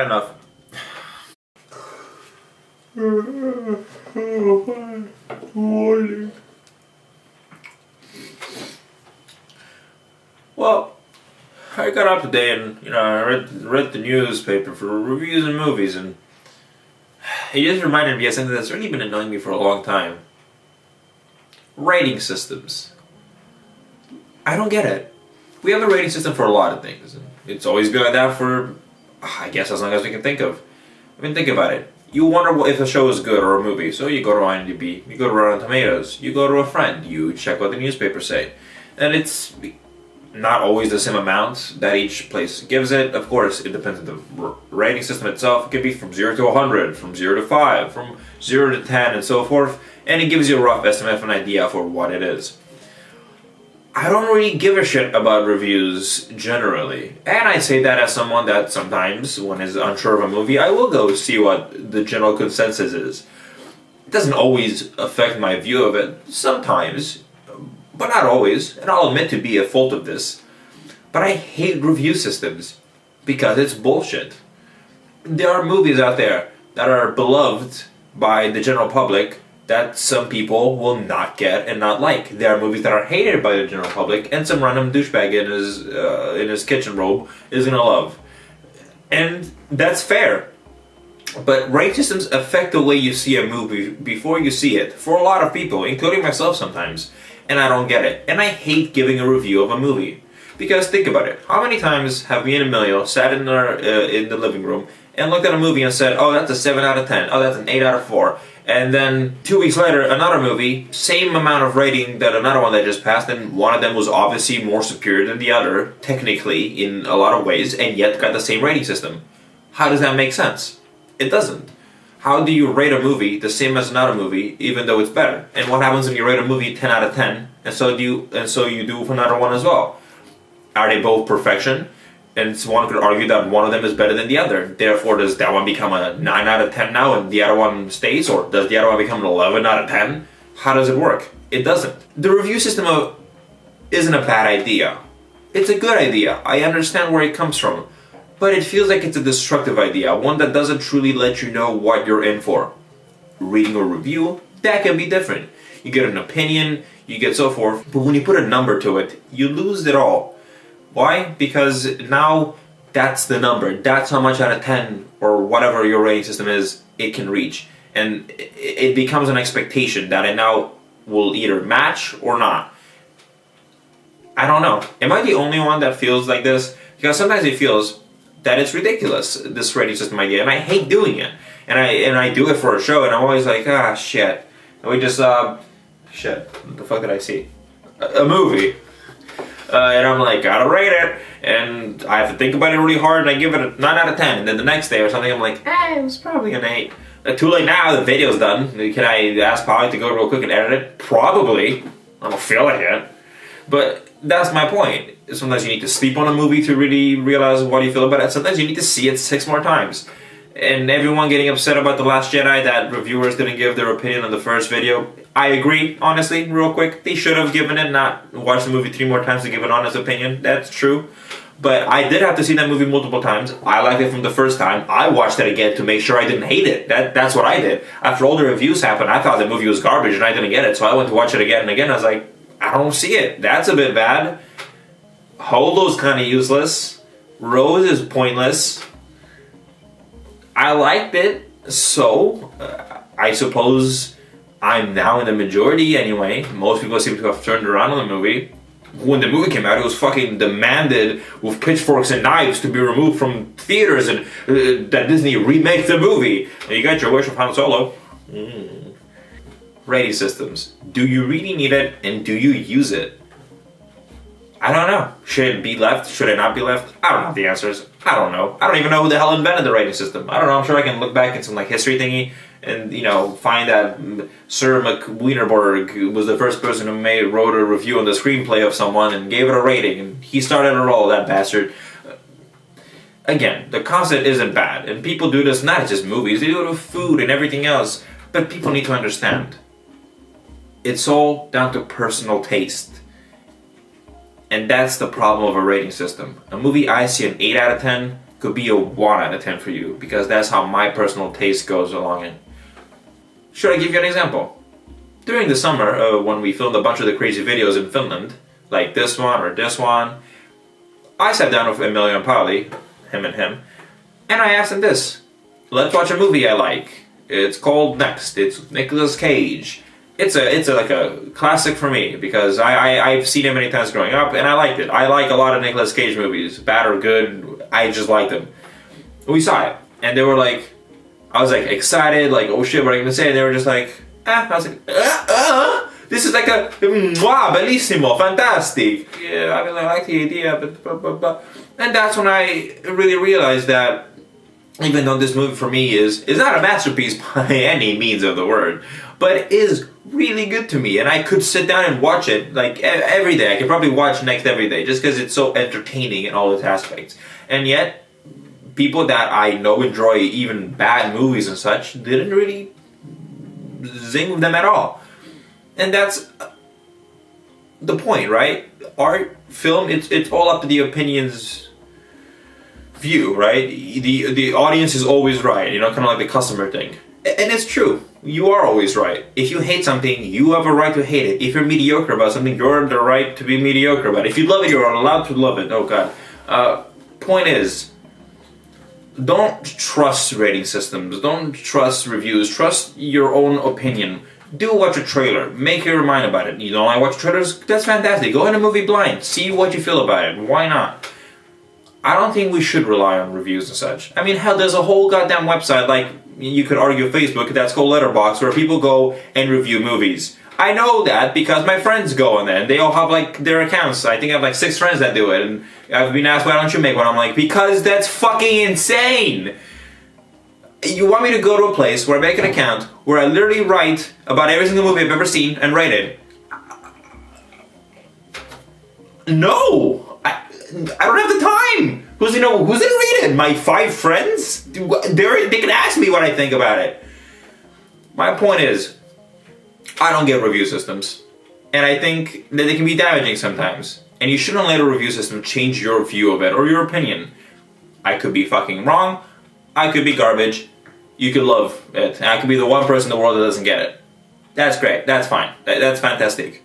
had enough. Well, I got up today and I read the newspaper for reviews and movies, and it just reminded me of something that's really been annoying me for a long time. Rating systems. I don't get it. We have a rating system for a lot of things. It's always been like that for, I guess, as long as we can think of. I mean, think about it. You wonder if a show is good or a movie, so you go to IMDb, you go to Rotten Tomatoes, you go to a friend, you check what the newspapers say. And it's not always the same amount that each place gives it. Of course, it depends on the rating system itself. It could be from 0 to 100, from 0 to 5, from 0 to 10, and so forth. And it gives you a rough estimate of an idea for what it is. I don't really give a shit about reviews generally. And I say that as someone that sometimes, when is unsure of a movie, I will go see what the general consensus is. It doesn't always affect my view of it. Sometimes, but not always. And I'll admit to be at fault of this. But I hate review systems because it's bullshit. There are movies out there that are beloved by the general public that some people will not get and not like. There are movies that are hated by the general public, and some random douchebag in his kitchen robe is gonna love. And that's fair. But rating systems affect the way you see a movie before you see it, for a lot of people, including myself sometimes. And I don't get it. And I hate giving a review of a movie. Because think about it. How many times have me and Emilio sat in the living room and looked at a movie and said, oh, that's a 7 out of 10. Oh, that's an 8 out of 4. And then 2 weeks later, another movie, same amount of rating that another one that just passed, and one of them was obviously more superior than the other, technically, in a lot of ways, and yet got the same rating system. How does that make sense? It doesn't. How do you rate a movie the same as another movie, even though it's better? And what happens when you rate a movie 10 out of 10, and so you do for another one as well? Are they both perfection? And one could argue that one of them is better than the other. Therefore, does that one become a 9 out of 10 now and the other one stays? Or does the other one become an 11 out of 10? How does it work? It doesn't. The review system isn't a bad idea. It's a good idea. I understand where it comes from. But it feels like it's a destructive idea. One that doesn't truly let you know what you're in for. Reading a review, that can be different. You get an opinion, you get so forth. But when you put a number to it, you lose it all. Why? Because now that's the number. That's how much out of 10 or whatever your rating system is it can reach. And it becomes an expectation that it now will either match or not. I don't know. Am I the only one that feels like this? Because sometimes it feels that it's ridiculous, this rating system idea, and I hate doing it. And I do it for a show, and I'm always like, shit. And we just, shit, what the fuck did I see? A movie. And I'm like, gotta rate it, and I have to think about it really hard, and I give it a 9 out of 10, and then the next day or something, I'm like, it was probably an 8. Too late now, the video's done. Can I ask Polly to go real quick and edit it? Probably. I don't feel like it. But that's my point. Sometimes you need to sleep on a movie to really realize what you feel about it. Sometimes you need to see it 6 more times. And everyone getting upset about The Last Jedi that reviewers didn't give their opinion on the first video. I agree, honestly, real quick. They should have given it, not watched the movie 3 more times to give an honest opinion. That's true. But I did have to see that movie multiple times. I liked it from the first time. I watched it again to make sure I didn't hate it. That's what I did. After all the reviews happened, I thought the movie was garbage and I didn't get it. So I went to watch it again and again. I was like, I don't see it. That's a bit bad. Holo's kind of useless. Rose is pointless. I liked it, so I suppose I'm now in the majority anyway. Most people seem to have turned around on the movie. When the movie came out, it was fucking demanded with pitchforks and knives to be removed from theaters and that Disney remake the movie. And you got your wish of Han Solo. Rating systems. Do you really need it, and do you use it? I don't know. Should it be left? Should it not be left? I don't know the answers. I don't know. I don't even know who the hell invented the rating system. I don't know. I'm sure I can look back in some history thingy and find that Sir McWienerberg was the first person who wrote a review on the screenplay of someone and gave it a rating, and he started it all, that bastard. Again, the concept isn't bad, and people do this not just movies, they do it with food and everything else. But people need to understand, it's all down to personal taste. And that's the problem of a rating system. A movie I see an 8 out of 10, could be a 1 out of 10 for you, because that's how my personal taste goes along it. Should I give you an example? During the summer, when we filmed a bunch of the crazy videos in Finland, like this one or this one, I sat down with Emilio and Pauli, him, and I asked him this. Let's watch a movie I like. It's called Next. It's Nicolas Cage. It's like a classic for me, because I've seen it many times growing up, and I liked it. I like a lot of Nicolas Cage movies, bad or good. I just like them. We saw it, and they were like, I was like excited, like, oh shit, what are you gonna say? And they were just like, I was like, this is like a wow, bellissimo, fantastic. Yeah, I mean, I like the idea, but blah, blah, blah. And that's when I really realized that even though this movie for me is not a masterpiece by any means of the word, but it is really good to me, and I could sit down and watch it like every day. I could probably watch Next every day just because it's so entertaining in all its aspects. And yet, people that I know enjoy even bad movies and such didn't really zing with them at all. And that's the point, right? Art, film, it's all up to the opinions view, right? The audience is always right, kind of like the customer thing. And it's true. You are always right. If you hate something, you have a right to hate it. If you're mediocre about something, you're the right to be mediocre about it. If you love it, you're allowed to love it. Oh god. Point is, don't trust rating systems. Don't trust reviews. Trust your own opinion. Do watch a trailer. Make your mind about it. You don't like watch trailers? That's fantastic. Go in a movie blind. See what you feel about it. Why not? I don't think we should rely on reviews and such. I mean, hell, there's a whole goddamn website, like, you could argue Facebook, that's called Letterboxd, where people go and review movies. I know that because my friends go on there, and they all have, like, their accounts. I think I have, like, 6 friends that do it, and I've been asked, why don't you make one? I'm like, because that's fucking insane! You want me to go to a place where I make an account, where I literally write about every single movie I've ever seen and rate it? No! I don't have the time. Who's gonna read it? My 5 friends? They can ask me what I think about it. My point is, I don't get review systems, and I think that they can be damaging sometimes. And you shouldn't let a review system change your view of it or your opinion. I could be fucking wrong. I could be garbage. You could love it. And I could be the one person in the world that doesn't get it. That's great. That's fine. That's fantastic.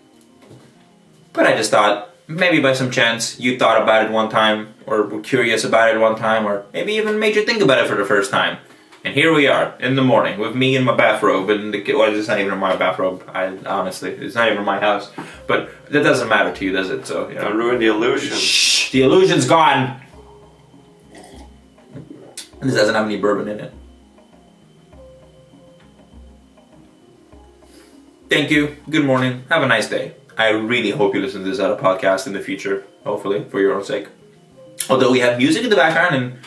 But I just thought, maybe by some chance you thought about it one time, or were curious about it one time, or maybe even made you think about it for the first time. And here we are, in the morning, with me in my bathrobe, and it's not even my bathrobe, honestly, it's not even my house. But that doesn't matter to you, does it? So, Don't ruin the illusion. Shh, the illusion's gone! This doesn't have any bourbon in it. Thank you, good morning, have a nice day. I really hope you listen to this other podcast in the future, hopefully, for your own sake. Although we have music in the background, and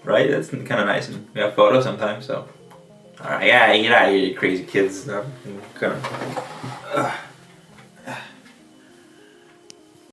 right, that's kind of nice, and we have photos sometimes, so. Alright, yeah, get out of here, you crazy kids. I'm kind of.